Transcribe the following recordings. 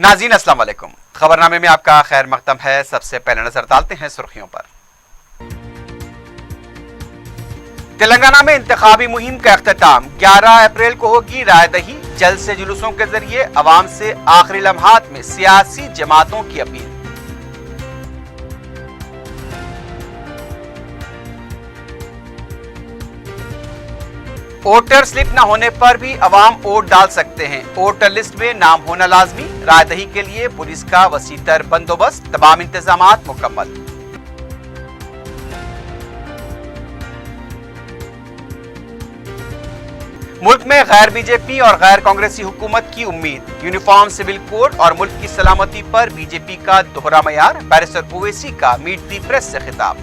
नाज़रीन अस्सलाम वालेकुम। खबरनामे में आपका खैर मकदम है। सबसे पहले नजर डालते हैं सुर्खियों पर। तेलंगाना में इंतखाबी मुहिम का अख्ताम 11 अप्रैल को होगी रायदही। जल्द से जुलूसों के जरिए अवाम से आखिरी लम्हात में सियासी जमातों की अपील। वोटर स्लिप न होने पर भी अवाम वोट डाल सकते हैं। वोटर लिस्ट में नाम होना लाजमी। रायदही के लिए पुलिस का वसीतर बंदोबस्त, तमाम इंतजामात मुकम्मल। मुल्क में गैर बीजेपी और गैर कांग्रेसी हुकूमत की उम्मीद। यूनिफॉर्म सिविल कोड और मुल्क की सलामती पर बीजेपी का दोहरा मयार। बैरिस्टर ओवैसी का मीट दी प्रेस से खिताब।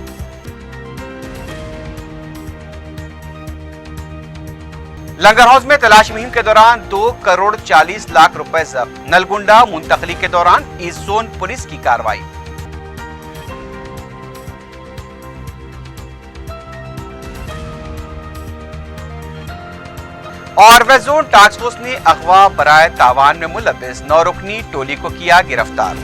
लंगर हाउस में तलाश मुहिम के दौरान 2 करोड़ 40 लाख रुपए जब्त। नलगुंडा मुंतकली के दौरान ईस्ट जोन पुलिस की कार्रवाई। और वेस्ट जोन टास्क फोर्स ने अगवा बराए तावान में मुलव्विस 9 रुकनी टोली को किया गिरफ्तार।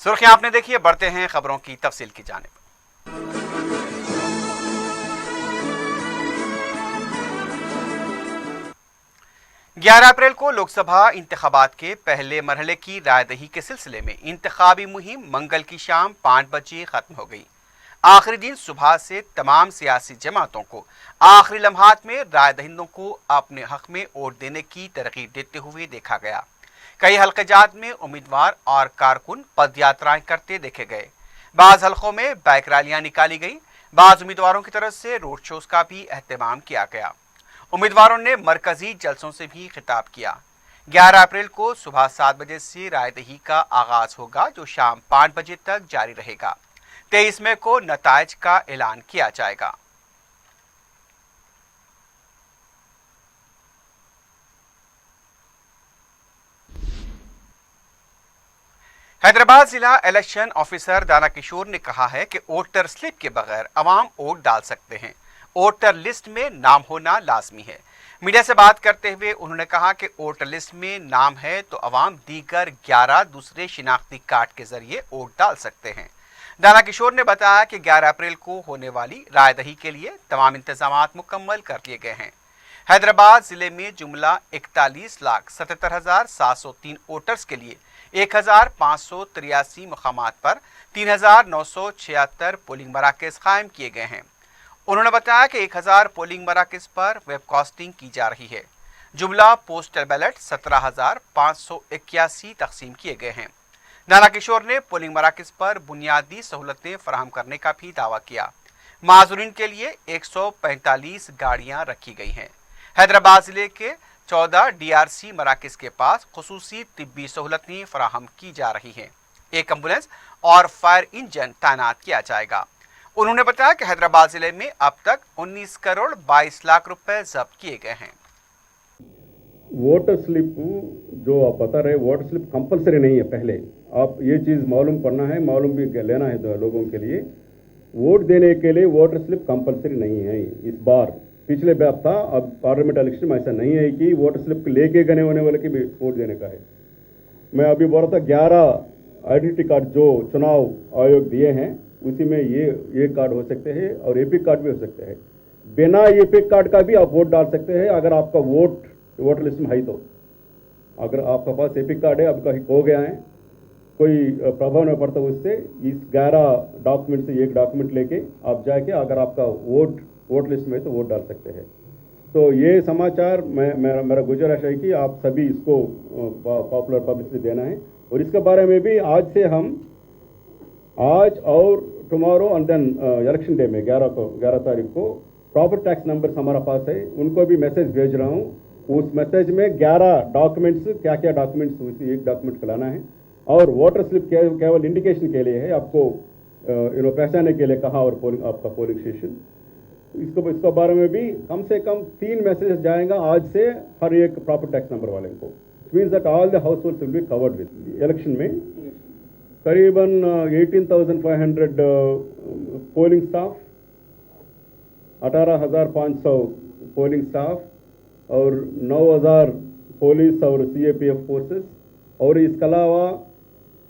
सुर्खियां आपने देखी है, बढ़ते हैं खबरों की तफसील की जानिब। 11 अप्रैल को लोकसभा इंतखाबात के पहले मरहले की रायदही के सिलसिले में इंतखाबी मुहिम मंगल की शाम 5 बजे खत्म हो गई। आखिरी दिन सुबह से तमाम सियासी जमातों को आखिरी लम्हात में राय दहिंदों को अपने हक में वोट देने की तरगीब देते हुए देखा गया। कई हल्क़ाजात में उम्मीदवार और कारकुन पद यात्राएं करते देखे गए। बाज़ हल्कों में बाइक रैलियां निकाली गई। बाज़ उम्मीदवारों की तरफ से रोड शोज का भी एहतमाम किया गया। उम्मीदवारों ने मरकजी जलसों से भी खिताब किया। 11 अप्रैल को सुबह 7 बजे से रायदही का आगाज होगा, जो शाम 5 बजे तक जारी रहेगा। 23 मई को नताइज का ऐलान किया जाएगा। हैदराबाद जिला इलेक्शन ऑफिसर दाना किशोर ने कहा है कि वोटर स्लिप के बगैर अवाम वोट डाल सकते हैं। वोटर लिस्ट में नाम होना लाजमी है। मीडिया से बात करते हुए उन्होंने कहा कि वोटर लिस्ट में नाम है तो अवाम दीगर 11 दूसरे शिनाख्ती कार्ड के जरिए वोट डाल सकते हैं। दाना किशोर ने बताया कि 11 अप्रैल को होने वाली रायदही के लिए तमाम इंतजामात मुकम्मल कर लिए गए हैं। हैदराबाद जिले में जुमला 41,77,703 वोटर्स के लिए 1,583 मुकामात पर 3,976 पोलिंग मराकज कायम किए गए हैं। उन्होंने बताया कि 1,000 पोलिंग मराकज पर वेबकास्टिंग की जा रही है। जुमला पोस्टल बैलेट 17,581 तकसीम किए गए हैं। दाना किशोर ने पोलिंग मराकज पर बुनियादी सहूलतें फराहम करने का भी दावा किया। माजूरीन के लिए 145 गाड़ियां रखी गई हैं। हैदराबाद जिले के 14 DRC मराकज के पास खुसूसी तिब्बी सहूलतें फराहम की जा रही हैं। एक एम्बुलेंस और फायर इंजन तैनात किया जाएगा। उन्होंने बताया कि हैदराबाद जिले में अब तक 19 करोड़ 22 लाख रुपए जब्त किए गए हैं। वोटर स्लिप जो आप बता रहे, वोटर स्लिप कंपलसरी नहीं है। पहले आप ये चीज़ मालूम करना है, मालूम भी लेना है तो लोगों के लिए। वोट देने के लिए वोटर स्लिप कंपलसरी नहीं है इस बार। पिछले बार था, अब पार्लियामेंट इलेक्शन में ऐसा नहीं है कि वोटर स्लिप लेके गने होने वाले की भी वोट देने का है। मैं अभी बोल रहा था 11 आइडेंटिटी कार्ड जो चुनाव आयोग दिए हैं उसी में ये कार्ड हो सकते हैं और एपिक कार्ड भी हो सकते हैं। बिना एपिक कार्ड का भी आप वोट डाल सकते हैं अगर आपका वोटर लिस्ट में है तो। अगर आपका पास एपिक कार्ड है, आपका हो गया है, कोई प्रभाव नहीं पड़ता उससे। इस 11 डॉक्यूमेंट से एक डॉक्यूमेंट लेके आप जाके अगर आपका वोट लिस्ट में है तो वोट डाल सकते हैं। तो ये समाचार मेरा गुजारिश है कि आप सभी इसको पॉपुलर पब्लिसिटी देना है। और इसके बारे में भी आज और tomorrow and then election day में 11 तारीख को प्रॉपर्टी टैक्स नंबर हमारा पास है, उनको भी मैसेज भेज रहा हूँ। उस मैसेज में 11 डॉक्यूमेंट्स, क्या क्या डॉक्यूमेंट्स, उसी एक डॉक्यूमेंट को लाना है। और वोटर स्लिप केवल इंडिकेशन के लिए है, आपको पहचानने के लिए कहा और आपका पोलिंग स्टेशन। इसके बारे में भी कम से कम 3 मैसेज जाएगा आज से हर एक प्रॉपर्टी टैक्स नंबर वाले को। It means that all the households will be covered with the election में करीबन 18,500 पोलिंग स्टाफ, 18,500 पोलिंग स्टाफ और 9,000 पुलिस और CAPF फोर्सेस और इसके अलावा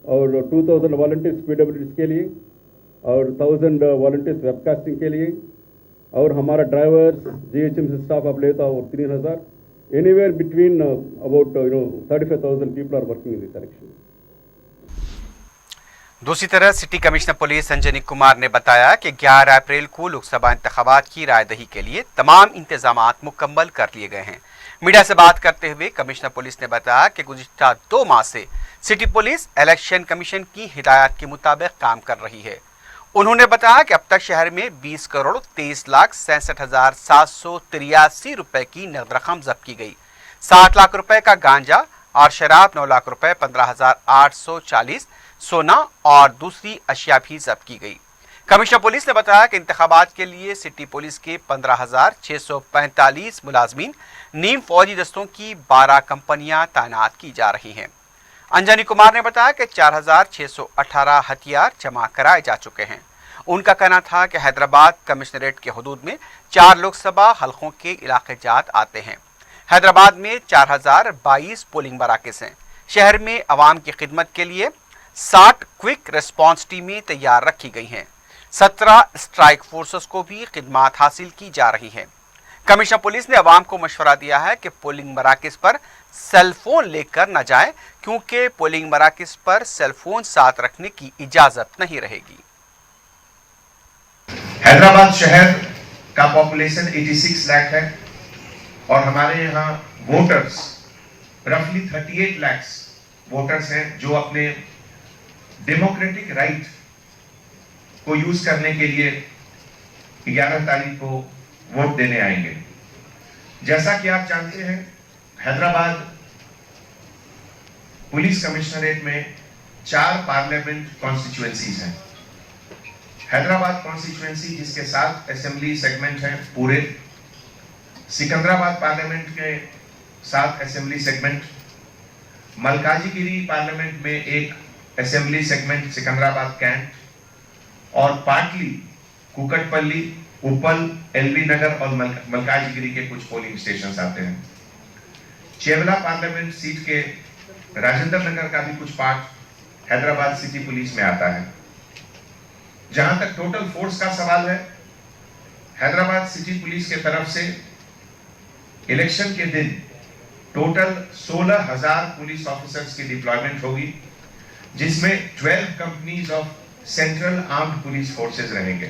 और 2,000 वॉलंटियर्स PWDs के लिए और 1,000 वॉलंटियर्स वेबकास्टिंग के लिए और हमारा ड्राइवर्स GHMC स्टाफ आप लेता और 3,000 anywhere between about 35,000 people are working in this election. दूसरी तरफ सिटी कमिश्नर पुलिस संजनी कुमार ने बताया कि 11 अप्रैल को लोकसभा इंतखाबात की रायदही के लिए तमाम इंतजामात मुकम्मल कर लिए गए हैं। मीडिया से बात करते हुए कमिश्नर पुलिस ने बताया कि गुज़िश्ता 2 माह से सिटी पुलिस इलेक्शन कमीशन की हिदायत के मुताबिक काम कर रही है। उन्होंने बताया कि अब तक शहर में 20 करोड़ 23,67,783 रुपए की नकद रकम जब्त की गई, 7 लाख रुपए का गांजा और शराब, 9 लाख रुपए, 15,840 सोना और दूसरी अशिया भी जब्त की गई। कमिश्नर पुलिस ने बताया कि इंतखाबात के लिए सिटी पुलिस के 15,645 मुलाजमीन, नीम फौजी दस्तों की 12 कंपनियां तैनात की जा रही हैं। अंजनी कुमार ने बताया कि 4,618 हथियार जमा कराए जा चुके हैं। उनका कहना था कि हैदराबाद कमिश्नरेट के हदूद में 4 लोकसभा हलकों के इलाके जात आते हैं। हैदराबाद में 4,022 पोलिंग मराकज़ हैं। शहर में अवाम की खिदमत के लिए 60 क्विक रिस्पॉन्स टीमें तैयार रखी गई हैं। 17 स्ट्राइक फोर्सेस को भी खिदमत हासिल की जा रही हैं। कमिश्नर पुलिस ने अवाम को मशवरा दिया है कि पोलिंग मराकज़ पर सेल फोन लेकर न जाएं, क्योंकि पोलिंग मराकज़ पर सेल फोन साथ रखने की इजाजत नहीं रहेगी। हैदराबाद शहर का पॉपुलेशन 86 लाख है और हमारे यहाँ वोटर्स रफली 38 लाख वोटर्स हैं जो अपने डेमोक्रेटिक राइट को यूज करने के लिए 11 तारीख को वोट देने आएंगे। जैसा कि आप जानते हैं, हैदराबाद पुलिस कमिश्नरेट में 4 पार्लियामेंट कॉन्स्टिट्यूएंसीज हैं। हैदराबाद कॉन्स्टिट्यूएंसी जिसके 7 असेंबली सेगमेंट हैं पूरे, सिकंदराबाद पार्लियामेंट के 7 असेंबली सेगमेंट, मलकाजीगिरी पार्लियामेंट में 1 असेंबली सेगमेंट सिकंदराबाद कैंट और पाटली, कुकटपल्ली, उपल, एलबी नगर और मलकाजीगिरी के कुछ पोलिंग स्टेशन आते हैं। चेवला पार्लियामेंट सीट के राजेंद्र नगर का भी कुछ पार्ट हैदराबाद सिटी पुलिस में आता है। जहां तक टोटल फोर्स का सवाल है, हैदराबाद सिटी पुलिस की तरफ से इलेक्शन के दिन टोटल 16,000 पुलिस ऑफिसर्स की डिप्लॉयमेंट होगी, जिसमें 12 companies of central armed police forces रहेंगे।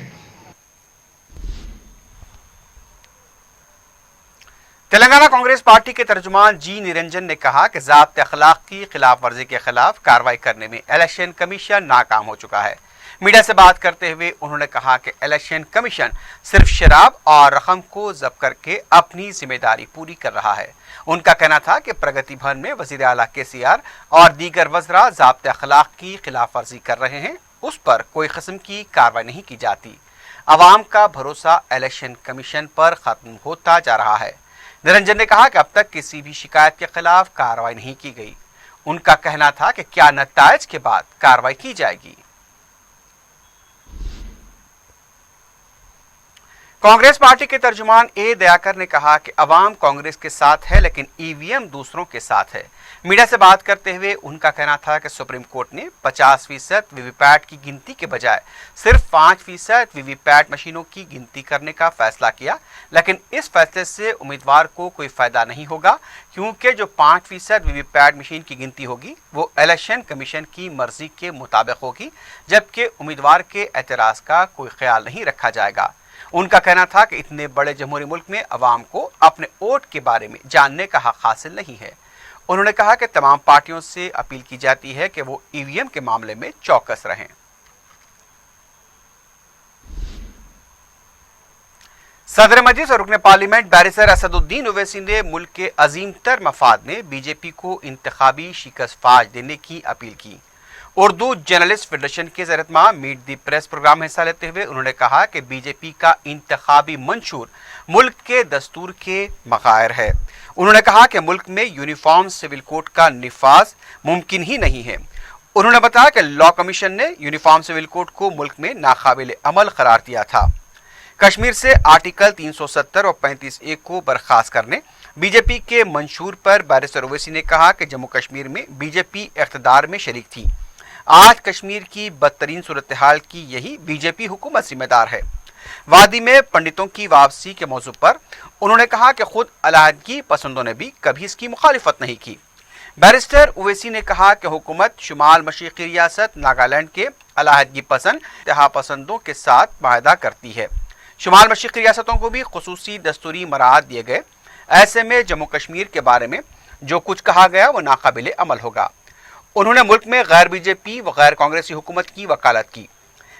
तेलंगाना कांग्रेस पार्टी के तर्जुमान जी निरंजन ने कहा कि ज़ाब्ते अखलाक की खिलाफ वर्जी के खिलाफ कार्रवाई करने में इलेक्शन कमीशन नाकाम हो चुका है। मीडिया से बात करते हुए उन्होंने कहा कि इलेक्शन कमीशन सिर्फ शराब और रकम को जब्त करके अपनी जिम्मेदारी पूरी कर रहा है। उनका कहना था कि प्रगति भवन में वज़ीर आला KCR और दीगर वज़रा ज़ाब्ते अखलाक की खिलाफ वर्जी कर रहे हैं, उस पर कोई किस्म की कार्रवाई नहीं की जाती। आवाम का भरोसा इलेक्शन कमीशन पर ख़त्म होता जा रहा है। निरंजन ने कहा कि अब तक किसी भी शिकायत के खिलाफ कार्रवाई नहीं की गई। उनका कहना था कि क्या नतायज के बाद कार्रवाई की जाएगी। कांग्रेस पार्टी के तर्जुमान ए दयाकर ने कहा कि अवाम कांग्रेस के साथ है, लेकिन ईवीएम दूसरों के साथ है। मीडिया से बात करते हुए उनका कहना था कि सुप्रीम कोर्ट ने 50% वीवीपैट की गिनती के बजाय सिर्फ 5% वीवीपैट मशीनों की गिनती करने का फैसला किया, लेकिन इस फैसले से उम्मीदवार को कोई फायदा नहीं होगा, क्योंकि जो 5% वीवीपैट मशीन की गिनती होगी वो इलेक्शन कमीशन की मर्जी के मुताबिक होगी, जबकि उम्मीदवार के एतराज़ का कोई ख्याल नहीं रखा जाएगा। उनका कहना था कि इतने बड़े जमहूरी मुल्क में अवाम को अपने वोट के बारे में जानने का हक हासिल नहीं है। उन्होंने कहा कि तमाम पार्टियों से अपील की जाती है कि वो ईवीएम के मामले में चौकस रहें। सदर मजलिस और रुकन पार्लियामेंट बैरिस्टर असदुद्दीन ओवैसी ने मुल्क के अजीम तर मफाद में बीजेपी को इंतखाबी शिकस्त फाश देने की अपील की। اردو جرنلسٹ فیڈریشن کے زیر اہتمام میٹ دی پریس پروگرام میں حصہ لیتے ہوئے انہوں نے کہا کہ بی جے پی کا انتخابی منشور ملک کے دستور کے مغائر ہے۔ انہوں نے کہا کہ ملک میں یونیفارم سول کوڈ کا نفاذ ممکن ہی نہیں ہے۔ انہوں نے بتایا کہ لا کمیشن نے یونیفارم سول کوڈ کو ملک میں ناقابل عمل قرار دیا تھا۔ کشمیر سے آرٹیکل 370 اور 35(1) کو برخاست کرنے بی جے پی کے منشور پر بیرسٹر اویسی نے کہا کہ جموں کشمیر میں بی جے پی اقتدار میں شریک تھی۔ آج کشمیر کی بدترین صورتحال کی یہی بی جے پی حکومت ذمہ دار ہے۔ وادی میں پنڈتوں کی واپسی کے موضوع پر انہوں نے کہا کہ خود علیحدگی پسندوں نے بھی کبھی اس کی مخالفت نہیں کی۔ بیرسٹر اویسی نے کہا کہ حکومت شمال مشرقی ریاست ناگالینڈ کے علیحدگی پسند اتحاد پسندوں کے ساتھ معاہدہ کرتی ہے۔ شمال مشرقی ریاستوں کو بھی خصوصی دستوری مراعات دیے گئے۔ ایسے میں جموں کشمیر کے بارے میں جو کچھ کہا گیا وہ ناقابل عمل ہوگا۔ انہوں نے ملک میں غیر بی جے پی و غیر کانگریسی حکومت کی وکالت کی۔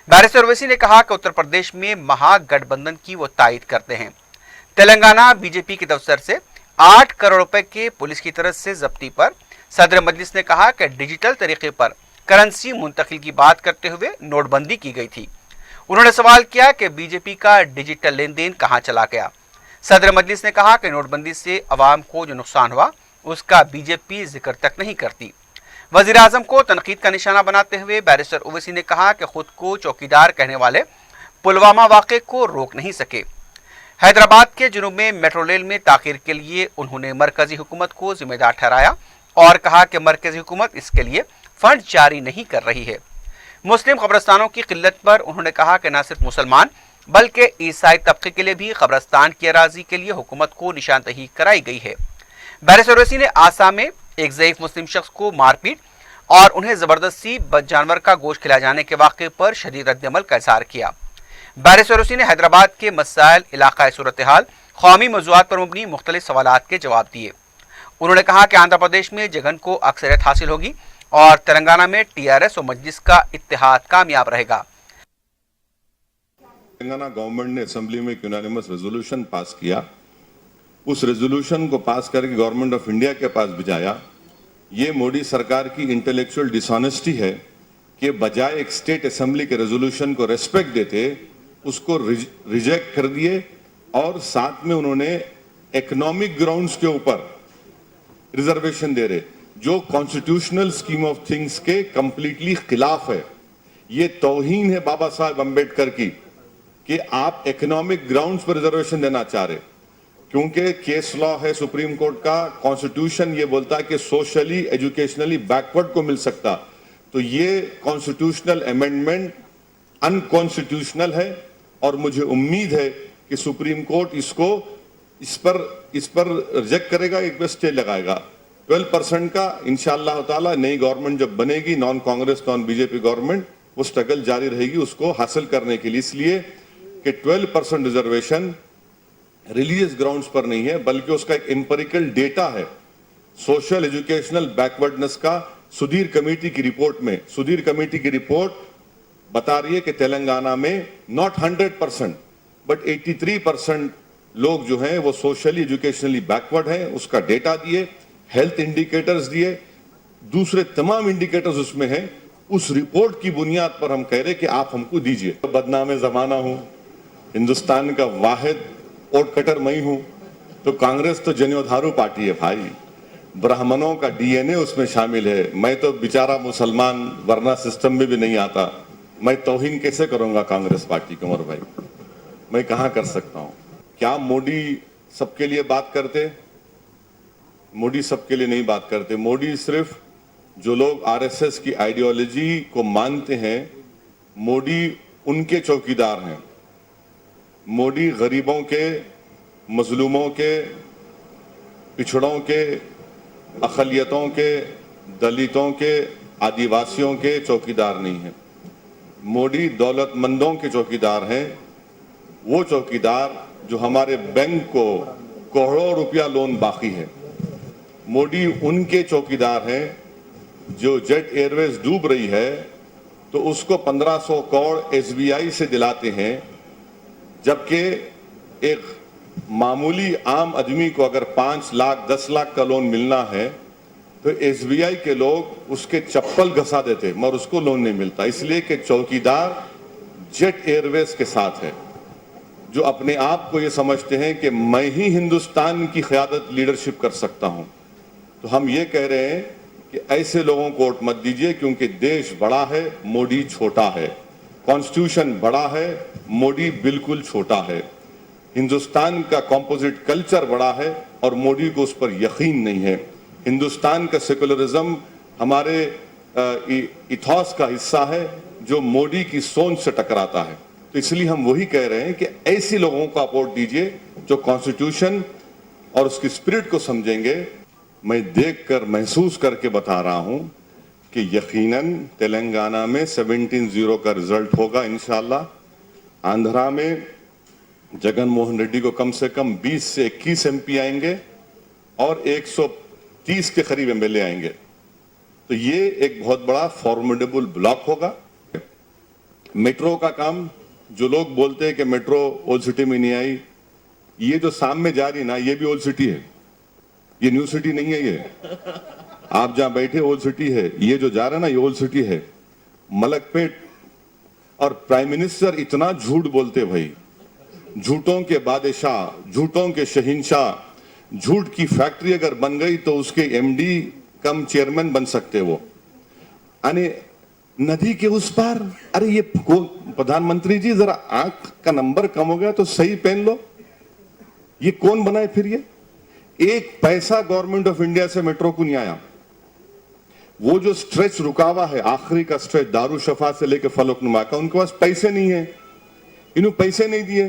بیرسٹر اویسی نے کہا کہ اتر پردیش میں مہا گٹھ بندھن کی وہ تائید کرتے ہیں۔ تلنگانہ بی جے پی کے دفتر سے 8 کروڑ روپے کے پولیس کی طرف سے ضبطی پر صدر مجلس نے کہا کہ ڈیجیٹل طریقے پر کرنسی منتقل کی بات کرتے ہوئے نوٹ بندی کی گئی تھی۔ انہوں نے سوال کیا کہ بی جے پی کا ڈیجیٹل لین دین کہاں چلا گیا۔ صدر مجلس نے کہا کہ نوٹ بندی سے عوام کو جو نقصان ہوا اس کا بی جے پی ذکر تک نہیں کرتی۔ وزیر اعظم کو تنقید کا نشانہ بناتے ہوئے بیرسٹر اویسی نے کہا کہ خود کو چوکیدار کہنے والے پلوامہ واقعے کو روک نہیں سکے۔ حیدرآباد کے جنوب میں میٹرو ریل میں تاخیر کے لیے انہوں نے مرکزی حکومت کو ذمہ دار ٹھہرایا اور کہا کہ مرکزی حکومت اس کے لیے فنڈ جاری نہیں کر رہی ہے۔ مسلم قبرستانوں کی قلت پر انہوں نے کہا کہ نہ صرف مسلمان بلکہ عیسائی طبقے کے لیے بھی قبرستان کی اراضی کے لیے حکومت کو نشاندہی کرائی گئی ہے۔ بیرسٹر اویسی نے آسام میں ایک ضعیف مسلم شخص کو مار پیٹ اور انہیں زبردستی بد جانور کا گوشت کھلائے جانے کے واقعے پر شدید رد عمل کا اظہار کیا۔ بیرسٹر اویسی نے حیدرآباد کے مسائل، علاقائی صورتحال، قومی موضوعات پر مبنی مختلف سوالات کے جواب دیے۔ انہوں نے کہا کہ آندھرا پردیش میں جگن کو اکثریت حاصل ہوگی اور تلنگانہ میں ٹی آر ایس اور مجلس کا اتحاد کامیاب رہے گا۔ تلنگانہ گورنمنٹ نے اسمبلی میں ایک یونانیمس ریزولوشن پاس کیا۔ اس ریزولوشن کو پاس کر کے گورنمنٹ آف انڈیا کے پاس بھیجایا۔ یہ مودی سرکار کی انٹلیکچوئل ڈسانیسٹی ہے کہ بجائے ایک اسٹیٹ اسمبلی کے ریزولوشن کو ریسپیکٹ دیتے اس کو ریجیکٹ کر دیے اور ساتھ میں انہوں نے اکنامک گراؤنڈز کے اوپر ریزرویشن دے رہے جو کانسٹیٹیوشنل اسکیم آف تھنگس کے کمپلیٹلی خلاف ہے۔ یہ توہین ہے بابا صاحب امبیڈکر کی کہ آپ اکنامک گراؤنڈز پر ریزرویشن دینا چاہ رہے، کیونکہ کیس لا ہے سپریم کورٹ کا، کانسٹیٹیوشن یہ بولتا ہے کہ سوشلی ایجوکیشنلی بیکورڈ کو مل سکتا، تو یہ کانسٹیٹیوشنل امینڈمنٹ انکانسٹیٹیوشنل ہے اور مجھے امید ہے کہ سپریم کورٹ اس پر ریجیکٹ کرے گا، ایک پہ اسٹے لگائے گا۔ 12% کا انشاءاللہ تعالی نئی گورنمنٹ جب بنے گی، naan Congress naan B J P government, وہ سٹرگل جاری رہے گی اس کو حاصل کرنے کے لیے، اس لیے کہ 12% ریزرویشن ریلیجیس گراؤنڈز پر نہیں ہے بلکہ اس کا ایک امپیریکل ڈیٹا ہے سوشل ایجوکیشنل بیکورڈنس کا۔ سدھیر کمیٹی کی رپورٹ میں بتا رہی ہے کہ تلنگانہ میں not 100% بٹ 83% لوگ جو ہیں وہ سوشلی ایجوکیشنلی بیکورڈ ہیں۔ اس کا ڈیٹا دیے، ہیلتھ انڈیکیٹرز دیے، دوسرے تمام انڈیکیٹرز اس میں ہیں۔ اس رپورٹ کی بنیاد پر ہم کہہ رہے کہ آپ ہم کو دیجئے۔ بدنام زمانہ ہوں، ہندوستان کا واحد ووٹ کٹر میں ہوں، تو کانگریس تو جنیودھارو پارٹی ہے بھائی، برہمنوں کا ڈی این اے اس میں شامل ہے۔ میں تو بیچارہ مسلمان ورنہ سسٹم میں بھی نہیں آتا، میں توہین کیسے کروں گا کانگریس پارٹی کو؟ عمر بھائی میں کہاں کر سکتا ہوں؟ کیا موڈی سب کے لیے بات کرتے؟ موڈی سب کے لیے نہیں بات کرتے۔ موڈی صرف جو لوگ آر ایس ایس کی آئیڈیالوجی کو مانتے ہیں، موڈی ان کے چوکیدار ہیں۔ موڈی غریبوں کے، مظلوموں کے، پچھڑوں کے، اقلیتوں کے، دلتوں کے، آدیواسیوں کے چوکیدار نہیں ہیں۔ موڈی دولت مندوں کے چوکیدار ہیں، وہ چوکیدار جو ہمارے بینک کو کروڑوں روپیہ لون باقی ہے۔ موڈی ان کے چوکیدار ہیں جو جیٹ ایئر ویز ڈوب رہی ہے تو اس کو 1500 کروڑ ایس بی آئی سے دلاتے ہیں، جبکہ ایک معمولی عام آدمی کو اگر 5 لاکھ 10 لاکھ کا لون ملنا ہے تو SBI کے لوگ اس کے چپل گھسا دیتے مگر اس کو لون نہیں ملتا، اس لیے کہ چوکیدار جیٹ ایئر ویز کے ساتھ ہے، جو اپنے آپ کو یہ سمجھتے ہیں کہ میں ہی ہندوستان کی قیادت لیڈرشپ کر سکتا ہوں۔ تو ہم یہ کہہ رہے ہیں کہ ایسے لوگوں کو ووٹ مت دیجیے، کیونکہ دیش بڑا ہے، موڈی چھوٹا ہے، کانسٹیٹیوشن بڑا ہے، موڈی بالکل چھوٹا ہے، ہندوستان کا کمپوزٹ کلچر بڑا ہے اور موڈی کو اس پر یقین نہیں ہے، ہندوستان کا سیکولرزم ہمارے ایتھوس کا حصہ ہے جو موڈی کی سوچ سے ٹکراتا ہے۔ تو اس لیے ہم وہی کہہ رہے ہیں کہ ایسی لوگوں کو آپ ووٹ دیجیے جو کانسٹیٹیوشن اور اس کی اسپرٹ کو سمجھیں گے۔ میں دیکھ کر محسوس کر کے بتا رہا ہوں کہ یقیناً تلنگانہ میں 17-0 کا رزلٹ ہوگا انشاءاللہ، آندھرا میں جگن موہن ریڈی کو کم سے کم 20 سے 21 MP آئیں گے اور 130 کے قریب MLA آئیں گے، تو یہ ایک بہت بڑا فارمیڈیبل بلاک ہوگا۔ میٹرو کا کام، جو لوگ بولتے ہیں کہ میٹرو اولڈ سٹی میں نہیں آئی، یہ جو سامنے جا رہی نا یہ بھی اولڈ سٹی ہے، یہ نیو سٹی نہیں ہے، یہ آپ جہاں بیٹھے اولڈ سٹی ہے، یہ جو جا رہا ہے نا یہ اولڈ سٹی ہے۔ ملک پیٹ اور پرائم منسٹر اتنا جھوٹ بولتے بھائی، جھوٹوں کے بادشاہ، جھوٹوں کے شہنشاہ، جھوٹ کی فیکٹری اگر بن گئی تو اس کے MD کم چیئرمین بن سکتے وہ۔ یعنی ندی کے اس پار، ارے یہ پردھان منتری جی ذرا آنکھ کا نمبر کم ہو گیا تو صحیح پہن لو، یہ کون بنائے پھر؟ یہ ایک پیسہ گورنمنٹ آف انڈیا سے میٹرو کو نہیں آیا۔ وہ جو سٹریچ رکا ہوا ہے، آخری کا سٹریچ دارالشفا سے لے کے فلک نما کا، ان کے پاس پیسے نہیں ہیں، انہوں پیسے نہیں دیے،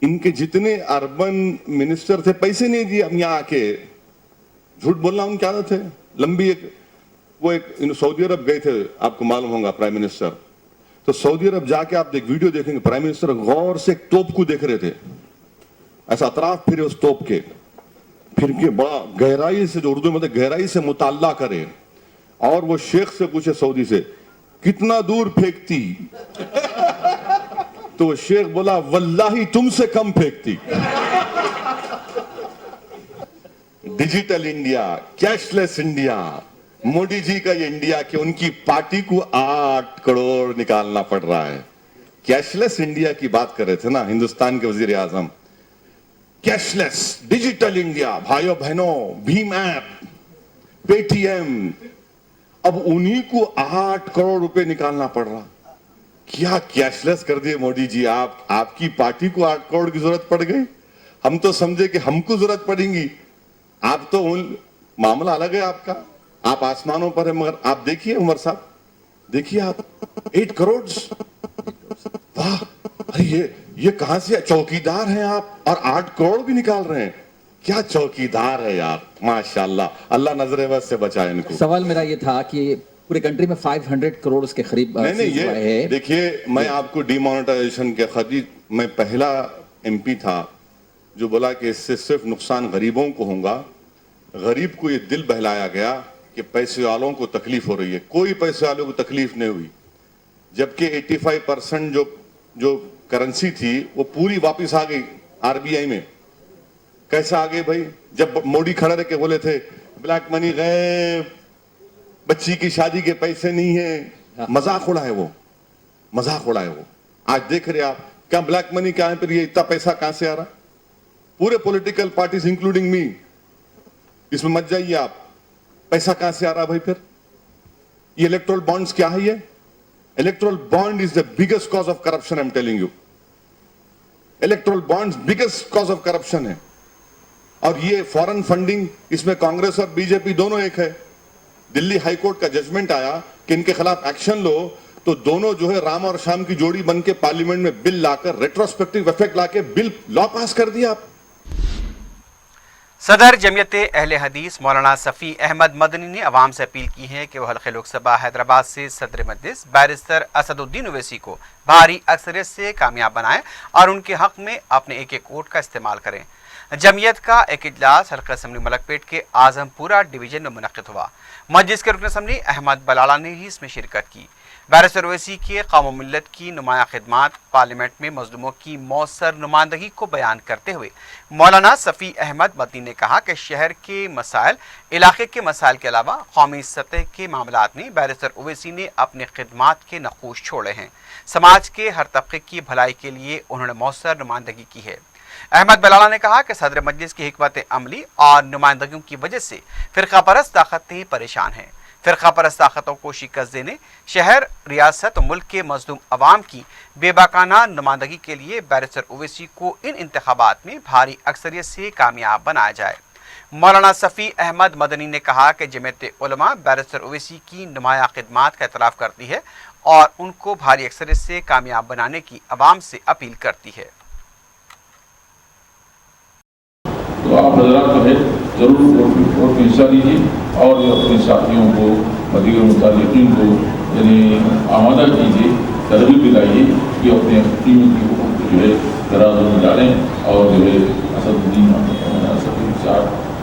ان کے جتنے اربن منسٹر تھے پیسے نہیں دیے۔ اب یہاں آ کے جھوٹ بولنا ان کی عادت ہے لمبی۔ وہ ایک سعودی عرب گئے تھے، آپ کو معلوم ہوگا پرائم منسٹر، تو سعودی عرب جا کے آپ ایک ویڈیو دیکھیں گے، پرائم منسٹر غور سے ایک توپ کو دیکھ رہے تھے، ایسا اطراف پھرے اس توپ کے، پھر کے بڑا گہرائی سے، جو اردو میں گہرائی سے مطالعہ کرے، اور وہ شیخ سے پوچھے سعودی سے کتنا دور پھینکتی، تو وہ شیخ بولا واللہ تم سے کم پھینکتی۔ Digital India, cash less India, موڈی جی کا یہ انڈیا کہ ان کی پارٹی کو 8 کروڑ نکالنا پڑ رہا ہے۔ کیش لیس انڈیا کی بات کر رہے تھے نا ہندوستان کے وزیر اعظم، کیش لیس ڈیجیٹل انڈیا، بھائیوں بہنوں، بھیم ایپ، پے ٹی ایم، اب انہی کو 8 کروڑ روپے نکالنا پڑ رہا۔ کیا کیش لیس کر دیے موڈی جی، آپ کی پارٹی کو 8 کروڑ کی ضرورت پڑ گئی؟ ہم تو سمجھے کہ ہم کو ضرورت پڑیں گی، آپ تو معاملہ الگ ہے آپ کا، آپ آسمانوں پر ہیں، مگر آپ دیکھیے عمر صاحب، دیکھیے آپ 8 کروڑ، واہ، ارے یہ کہاں سے چوکیدار ہیں آپ اور 8 کروڑ بھی نکال رہے ہیں، کیا چوکیدار ہے یار، ماشاءاللہ، اللہ نظر بد سے بچائے ان کو۔ سوال میرا یہ تھا کہ پورے کنٹری میں 500 کروڑ کے قریب نہیں یہ دیکھیے، میں آپ کو ڈی مانیٹائزیشن کے خدیج میں پہلا MP تھا جو بولا کہ اس سے صرف نقصان غریبوں کو ہوگا۔ غریب کو یہ دل بہلایا گیا کہ پیسے والوں کو تکلیف ہو رہی ہے، کوئی پیسے والوں کو تکلیف نہیں ہوئی، جبکہ 85% جو کرنسی تھی وہ پوری واپس آ گئی RBI میں۔ کیسا آ گئی بھائی؟ جب موڈی کھڑے رہ کے بولے تھے بلیک منی غیب، بچی کی شادی کے پیسے نہیں ہیں، مذاق اڑا ہے وہ، مذاق اڑا ہے وہ۔ آج دیکھ رہے آپ کیا بلیک منی کیا ہے، پھر یہ اتنا پیسہ کہاں سے آ رہا؟ پورے پولیٹیکل پارٹیز انکلوڈنگ می، اس میں مت جائیے آپ، پیسہ کہاں سے آ رہا بھائی؟ پھر یہ الیکٹرل بانڈز کیا ہے؟ یہ electoral bond is the biggest cause of corruption, I am telling you, electoral bonds biggest cause of corruption ہے۔ اور یہ فورن فنڈنگ، اس میں کانگریس اور BJP دونوں ایک ہے۔ دلی ہائی کورٹ کا ججمنٹ آیا کہ ان کے خلاف ایکشن لو، تو دونوں جو ہے رام اور شام کی جوڑی بن کے پارلیمنٹ میں بل لا کر ریٹروسپیکٹو افیکٹ لا کے بل لا پاس کر دیا آپ۔ صدر جمعیت اہل حدیث مولانا صفی احمد مدنی نے عوام سے اپیل کی ہے کہ وہ حلقہ لوک سبھا حیدرآباد سے صدر مجلس بیرسٹر اسد الدین اویسی کو بھاری اکثریت سے کامیاب بنائیں اور ان کے حق میں اپنے ایک ایک ووٹ کا استعمال کریں۔ जमीयत का एक इजलास हल्का असम्बली मलकपेट के आजमपुरा डिवीजन में मुनक्किद हुआ। मजलिस के रुकन असम्बली अहमद बलाला ने ही इसमें शिरकत की। बैरिस्टर ओवैसी के कौम व मिल्लत की नुमाया खिदमात पार्लियामेंट में मजलूमों की मौसर नुमाइंदगी को बयान करते हुए मौलाना सफ़ी अहमद मदनी ने कहा कि शहर के मसाइल, इलाके के मसाइल के अलावा कौमी सतह के मामलात में बैरिस्टर ओवैसी ने अपने खिदमात के नक़ूश छोड़े हैं। समाज के हर तबके की भलाई के लिए उन्होंने मौसर नुमाइंदगी की है। अहमद बलाला ने कहा कि सदर मजलिस की हिकमत अमली और नुमाइंदगियों की वजह से फ़िरका परस्त ताकतें परेशान हैं। फ़िरका परस्त ताकतों को शिकस्त देने, शहर, रियासत और मुल्क के मजलूम अवाम की बेबाकाना नुमाइंदगी के लिए बैरिस्टर ओवैसी को इन इंतखाबात में भारी अक्सरियत से कामयाब बनाया जाए। मौलाना सफ़ी अहमद मदनी ने कहा कि जमीयत उलमा बैरिस्टर ओवैसी की नुमाया खिदमात का एतराफ़ करती है और उनको भारी अक्सरियत से कामयाब बनाने की अवाम से अपील करती है। तो आप हजरात जो है ज़रूर वोट में हिस्सा लीजिए और अपने साथियों को, दीगर मुतालिकीन को यानी आमादा कीजिए, तरगीब दिलाइए कि अपने कीमती वोट जो है तराजू में डालें और जो है असदुद्दीन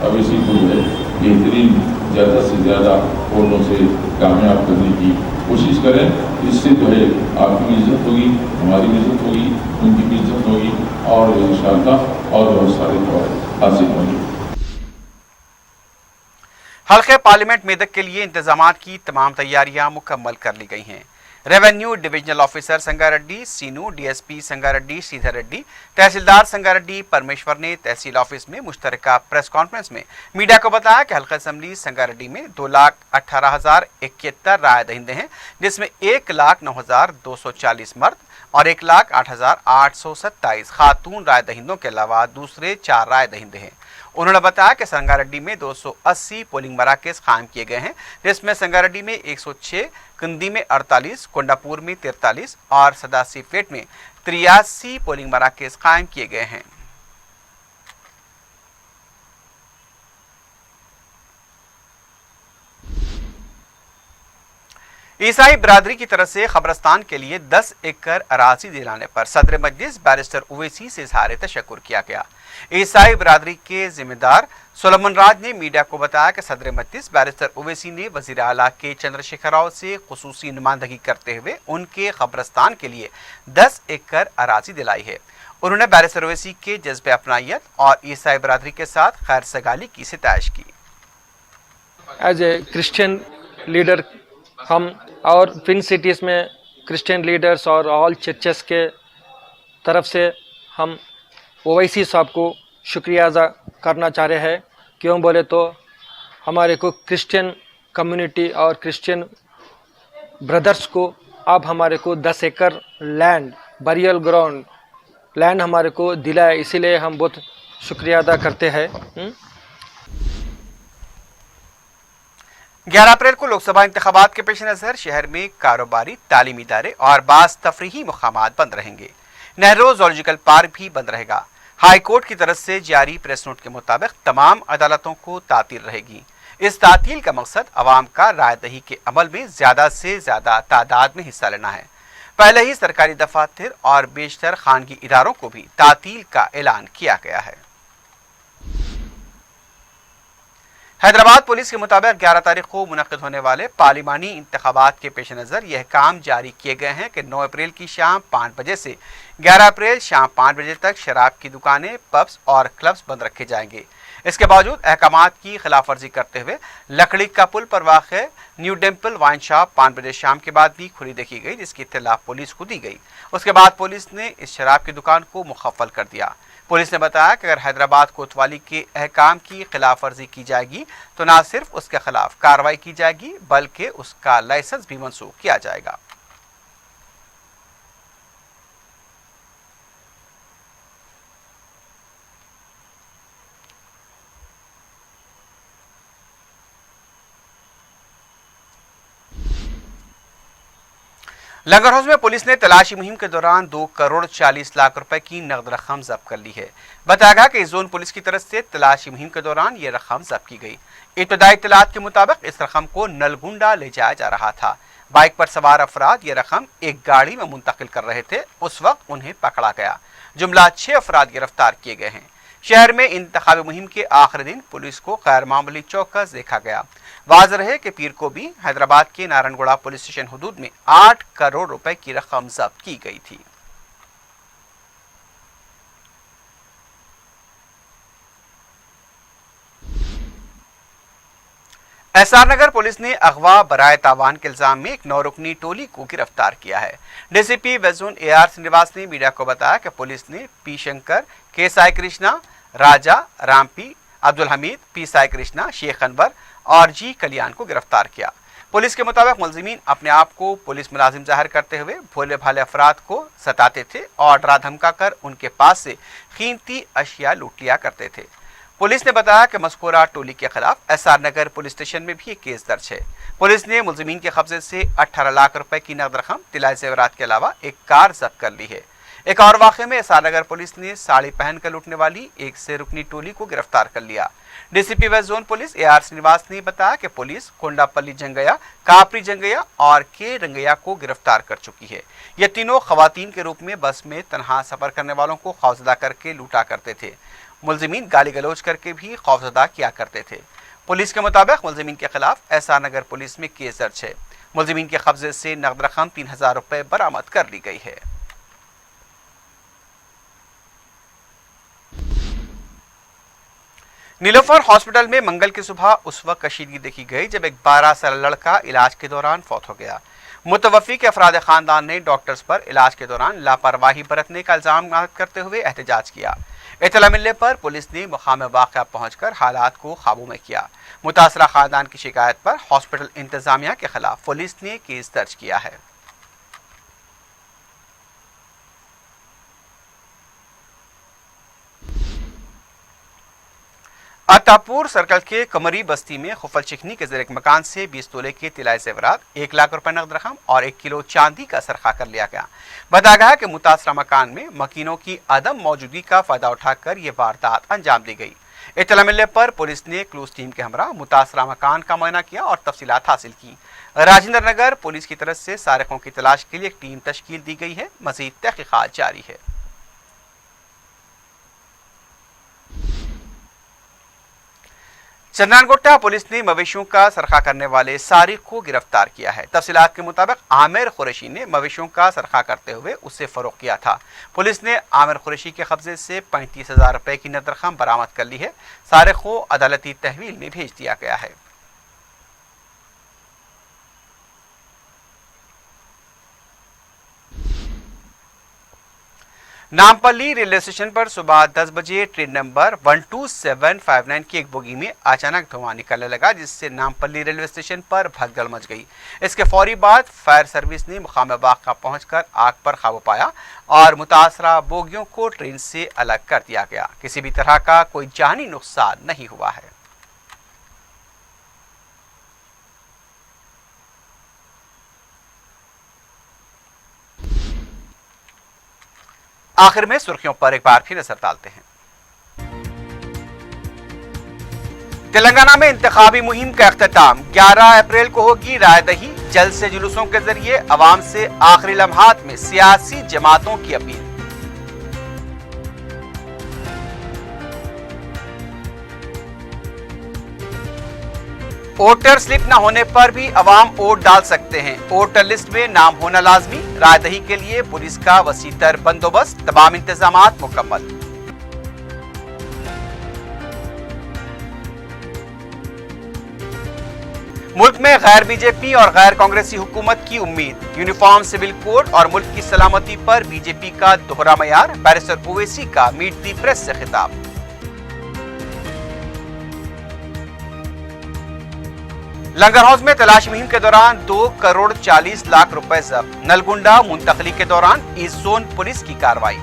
ओवैसी को जो है बेहतरीन ज़्यादा से ज़्यादा वोटों से कामयाब करने की कोशिश करें। इससे जो है आपकी भी इज्जत होगी, हमारी भी इज्जत होगी, उनकी भी इज्जत होगी और इंशाअल्लाह और बहुत सारे हासिल होंगे। हल्के पार्लियामेंट मेदक के लिए इंतजामात की तमाम तैयारियां मुकम्मल कर ली गई हैं। रेवेन्यू डिविजनल ऑफिसर संगारेड्डी सीनू, डीएसपी संगारेड्डी श्रीधर रेड्डी, तहसीलदार संगारेड्डी परमेश्वर ने तहसील ऑफिस में मुश्तरका प्रेस कॉन्फ्रेंस में मीडिया को बताया कि हल्का असम्बली संगारेड्डी में 2,18,071 राय दहिंदे हैं, जिसमें 1,09,240 मर्द और 1,08,827 खातून राय दहिंदों के अलावा दूसरे 4 राय दहिंदे हैं। उन्होंने बताया कि संगारेड्डी में 280 पोलिंग मराकज़ कायम किए गए हैं, जिसमें संगारेड्डी में 106, कंदी में 48, कोंडापुर में 43 और सदाशिवपेट में 83 पोलिंग मराकज़ कायम किए गए हैं। ईसाई बिरादरी की तरफ से खबरस्तान के लिए 10 एकड़ अराजी दिलाने पर सदर मजलिस बैरिस्टर ओवैसी से इज़हार तशक्कुर किया गया। ईसाई बिरादरी के जिम्मेदार सोलोमन राज ने मीडिया को बताया कि सदर मजलिस बैरिस्टर ओवैसी ने वज़ीर आला के चंद्रशेखर राव से खुसूसी नुमाइंदगी करते हुए उनके खबरस्तान के लिए 10 एकड़ अराजी दिलाई है। उन्होंने बैरिस्टर ओवैसी के जज्बे अपनाइयत और ईसाई बिरादरी के साथ खैर सगाली की सिताइश की। एज ए क्रिश्चियन लीडर हम और ट्विन सिटीज़ में क्रिश्चियन लीडर्स और ऑल चर्चेस के तरफ से हम ओवैसी साहब को शुक्रिया अदा करना चाह रहे हैं। क्यों बोले तो हमारे को क्रिश्चियन कम्युनिटी और क्रिश्चियन ब्रदर्स को अब हमारे को 10 एकड़ लैंड, बरियल ग्राउंड लैंड हमारे को दिला है, इसीलिए हम बहुत शुक्रिया अदा करते हैं। 11 अप्रैल को लोकसभा इंतखाबात के पेश नज़र शहर में कारोबारी, तालीमी इदारे और बास तफरीही मुकामात बंद रहेंगे। नेहरू ज़ूलॉजिकल पार्क भी बंद रहेगा। हाई कोर्ट की तरफ से जारी प्रेस नोट के मुताबिक तमाम अदालतों को तातील रहेगी। इस तातील का मकसद अवाम का राय दही के अमल में ज़्यादा से ज़्यादा तादाद में हिस्सा लेना है। पहले ही सरकारी दफातर और बेशतर खानगी इदारों को भी तातील का ऐलान किया गया है। हैदराबाद पुलिस के मुताबिक 11 तारीख को मुनक्किद होने वाले पार्लिमानी इंतखाबात के पेश नज़र यह काम जारी किए गए हैं कि 9 अप्रैल की शाम 5 बजे से 11 अप्रैल शाम 5 बजे तक शराब की दुकानें, पब्स और क्लब्स बंद रखे जाएंगे। इसके बावजूद अहकामात की खिलाफ वर्जी करते हुए लकड़ी का पुल पर वाक़ न्यू टेम्पल वाइन शॉप 5 बजे शाम के बाद भी खुली देखी गई, जिसकी इत्तला पुलिस को दी गई। उसके बाद पुलिस ने इस शराब की दुकान को मुखफ़्फ़ल कर दिया। पुलिस ने बताया कि अगर हैदराबाद कोतवाली के अहकाम की खिलाफ वर्जी की जाएगी तो न सिर्फ उसके खिलाफ कार्रवाई की जाएगी बल्कि उसका लाइसेंस भी मनसूख किया जाएगा। लंगर हाउस में पुलिस ने तलाशी मुहिम के दौरान 2 करोड़ 40 लाख रुपए की नकद रकम जब्त कर ली है। बताया गया कि जोन पुलिस की तरफ से तलाशी मुहिम के दौरान ये रकम जब्त की गई। इब्तदाई इत्तलात के मुताबिक इस रकम को नलगुंडा ले जाया जा रहा था। बाइक पर सवार अफराद ये रकम एक गाड़ी में मुंतकिल कर रहे थे। उस वक्त उन्हें पकड़ा गया। जुमला 6 अफराद गिरफ्तार किए गए हैं। शहर में इंतखाबी मुहिम के आखिरी दिन पुलिस को गैर मामूली चौकस देखा गया। वाज़ रहे कि पीर को भी हैदराबाद के नारायणगुड़ा पुलिस स्टेशन हदूद में 8 करोड़ रुपए की रकम जब्त की गई थी। एसआर नगर पुलिस ने अगवा बराए तावान के इल्जाम में एक 9 रुकनी टोली को गिरफ्तार किया है। डीसीपी वेजोन AR श्रीनिवास ने मीडिया को बताया कि पुलिस ने पी शंकर, के साई कृष्णा, राजा, रामपी, अब्दुल हमीद, पी साई कृष्णा, शेख अनवर और जी कल्याण को गिरफ्तार किया। पुलिस के मुताबिक मुलजिमीन अपने आप को पुलिस मुलाजिम जाहिर करते हुए भोले भाले अफराद को सताते थे और डरा धमका कर उनके पास से कीमती अशिया लूट लिया करते थे। पुलिस ने बताया कि मज़कूरा टोली के खिलाफ एसआर नगर पुलिस स्टेशन में भी एक केस दर्ज है। पुलिस ने मुलजिमीन के कब्जे से 18 लाख रुपए की नकद रकम, तिलाई ज़ेवरात के अलावा एक कार जब्त कर ली है। एक और वाक़े में एसआर नगर पुलिस ने साड़ी पहनकर लूटने वाली एक से रुकनी टोली को गिरफ्तार कर लिया। DCP west zone police AR Srinivas ने बताया कि पुलिस कोंडापल्ली जंगैया, कापरी जंगैया और के रंगैया को गिरफ्तार कर चुकी है। ये तीनों खवातीन के रूप में बस में तनहा सफर करने वालों को खौफजदा करके लूटा करते थे। मुलजिमीन गाली गलौज करके भी खौफजदा किया करते थे। पुलिस के मुताबिक मुलजिमीन के खिलाफ एसआर नगर पुलिस में केस दर्ज है। मुलजिमीन के कब्जे से नकद रकम 3000 रुपए बरामद कर ली गई है। नीलोफर हॉस्पिटल में मंगल की सुबह उस वक्त कशीदगी देखी गई जब एक 12 साल लड़का इलाज के दौरान फौत हो गया। मुतवफ़ी के अफराद खानदान ने डॉक्टर्स पर इलाज के दौरान लापरवाही बरतने का इल्जाम करते हुए एहतजाज किया। इत्तला मिलने पर पुलिस ने मुकाम वाक़या पहुंचकर हालात को काबू में किया। मुतासरा खानदान की शिकायत पर हॉस्पिटल इंतजामिया के खिलाफ पुलिस ने केस दर्ज किया है। अतापुर सर्कल के कमरी बस्ती में खुफल चिकनी के ज़रिए मकान से 20 तोले के तिलाई ज़ेवरात, 1 लाख रुपए नकद रकम और 1 किलो चांदी का सरखा कर लिया गया। बताया गया कि मुतासरा मकान में मकीनों की अदम मौजूदगी का फायदा उठाकर ये वारदात अंजाम दी गई। इत्तला मिलने पर पुलिस ने क्लूज टीम के हमरा मुतासरा मकान का मुआयना किया और तफसीलात हासिल की। राजेंद्र नगर पुलिस की तरफ से सारिकों की तलाश के लिए एक टीम तश्कील दी गई है। मज़ीद तहकीकात जारी है। चंद्रानगोट्टा पुलिस ने मवेशियों का सरखा करने वाले सारिक को गिरफ्तार किया है। तफसीलात के मुताबिक आमिर कुरैशी ने मवेशियों का सरखा करते हुए उसे फरोख्त किया था। पुलिस ने आमिर कुरैशी के कब्जे से 35,000 रुपए की नकद रकम बरामद कर ली है। सारिक को अदालती तहवील में भेज दिया गया है। नामपल्ली रेलवे स्टेशन पर सुबह 10 बजे ट्रेन नंबर 12759 की एक बोगी में अचानक धुआं निकलने लगा, जिससे नामपल्ली रेलवे स्टेशन पर भगदड़ मच गई। इसके फौरी बाद फायर सर्विस ने मुकाम वाक़या पहुंचकर आग पर काबू पाया और मुतासरा बोगियों को ट्रेन से अलग कर दिया गया। किसी भी तरह का कोई जानी नुकसान नहीं हुआ है। आखिर में सुर्खियों पर एक बार फिर नजर डालते हैं। तेलंगाना में इंतखाबी मुहिम का अख्तिताम, 11 अप्रैल को होगी रायदही। जल्द से जुलूसों के जरिए अवाम से आखिरी लम्हात में सियासी जमातों की अपील। वोटर स्लिप न होने पर भी अवाम वोट डाल सकते हैं। वोटर लिस्ट में नाम होना लाजमी। रायदही के लिए पुलिस का वसीतर बंदोबस्त, तमाम इंतजामात मुकम्मल। मुल्क में गैर बीजेपी और गैर कांग्रेसी हुकूमत की उम्मीद। यूनिफॉर्म सिविल कोड और मुल्क की सलामती पर बीजेपी का दोहरा मयार। बैरिस्टर ओवैसी का मीट दी प्रेस से खिताब। लंगर हाउस में तलाश मुहिम के दौरान 2 करोड़ 40 लाख रुपए जब्त। नलगुंडा मुंतकली के दौरान ईस्ट जोन पुलिस की कार्रवाई।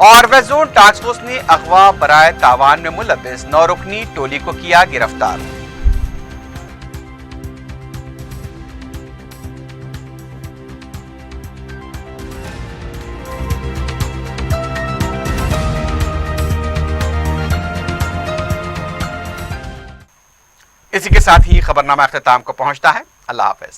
और वेस्ट जोन टास्क फोर्स ने अगवा बराए तावान में मुलव्विस 9 रुकनी टोली को किया गिरफ्तार। इसी के साथ ही खबरनामा अख्तिताम को पहुंचता है। अल्लाह हाफिज।